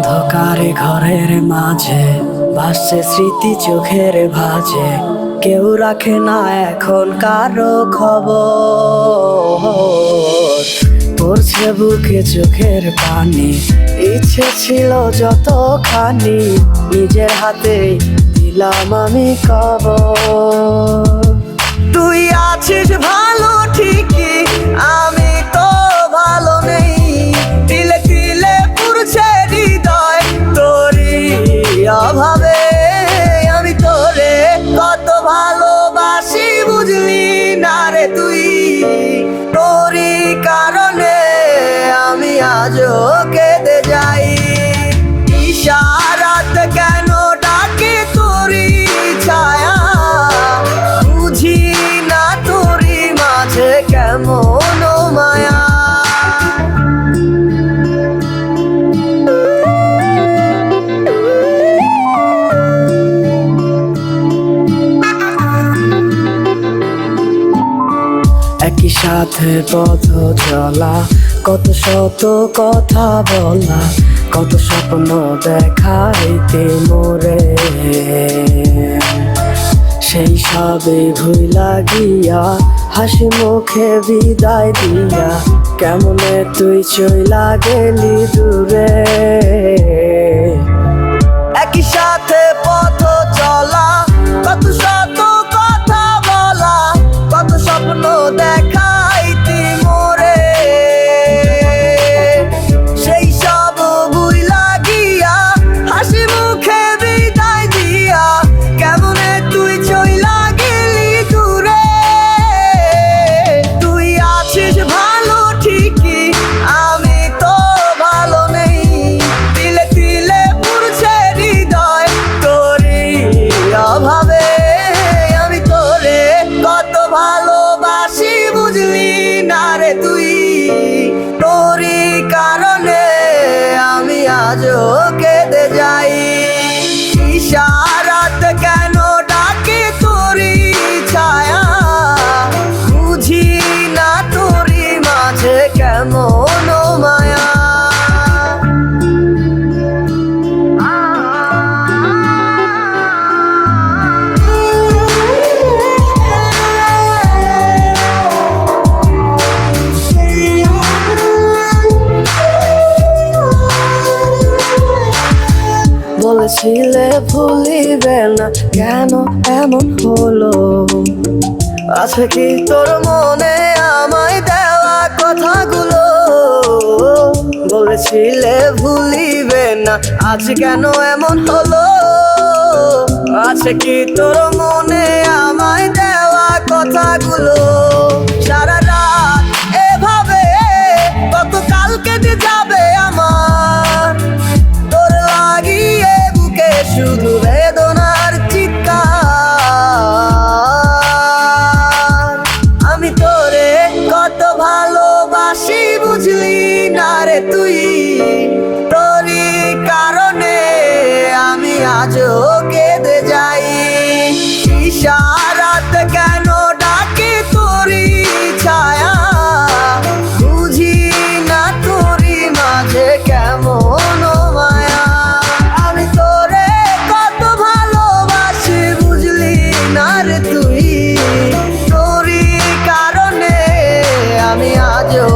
অন্ধকারে ঘরের মাঝে ভাসছে স্মৃতি চোখের ভাঁজে, কেউ রাখে না এখন কারো খবর। পড়ছে বুকে চোখের পানি, ইচ্ছে ছিল যতখানি নিজের হাতে দিলাম আমি কবর। তুই আছিস ভালো ঠিকই, আমি তো ভালো নেই। তিলে তিলে পুড়ছে হৃদয় তোরই অভাবে। আমি তোরে কত ভালোবাসি বুঝলি না রে তুই। তোরই কারণে আমি আজও কেঁদে যাই। ইশারাত কেন ডাকে তোরই ছায়া, বুঝি না তোরই মাঝে কেমন মায়া। একই সাথে পথ চলা, কত শত কথা বলা, কত স্বপ্ন দেখাইতে মোরে। সেই সবে ভুইলা গিয়া হাসি মুখে বিদায় দিয়া, কেমনে তুই চইলা গেলি দূরে। একই সাথে পথ চলা, কত শত কথা বলা, কত স্বপ্ন দেখাইতি মোরে। সেই সব ভুইলা গিয়া হাসি মুখে বিদায় দিয়া, কেমনে তুই চইলা গেলি দূরে। তুই আছিস ভালো ঠিকই, আমি তো ভালো নেই। তিলে তিলে পুড়ছে হৃদয় তোরই অভাবে। আমি তোরে কত ভালোবাসি বুঝলি না রে তুই। তোরই কারণে আমি আজও কেঁদে যাই। ইশারাত কেন ডাকে তোরই ছায়া, বুঝি না তোরই মাঝে কেমন মায়া। বলেছিলে ভুলিবে না, কেন এমন হলো? আছে কি তোর মনে আমায় দেওয়া কথাগুলো? বলেছিলে ভুলিবে না, আজ কেন এমন হলো? আছে কি তোর মনে আমায় দেওয়া কথাগুলো? সারা রাত এভাবে কত কাল কেটে যাবে আমার, তোর লাগিয়ে বুকে শুধু বেদনার চিৎকার। আমি তোরে কত ভালোবাসি বুঝলি না রে তুই। তোরই কারণে আমি আজও কেঁদে যাই। ইশারাত কেন ডাকে তোরই ছায়া, বুঝি না তোরই মাঝে কেমন মায়া। আমি তোরে কত ভালোবাসি বুঝলি না রে তুই। তোরই কারণে আমি আজও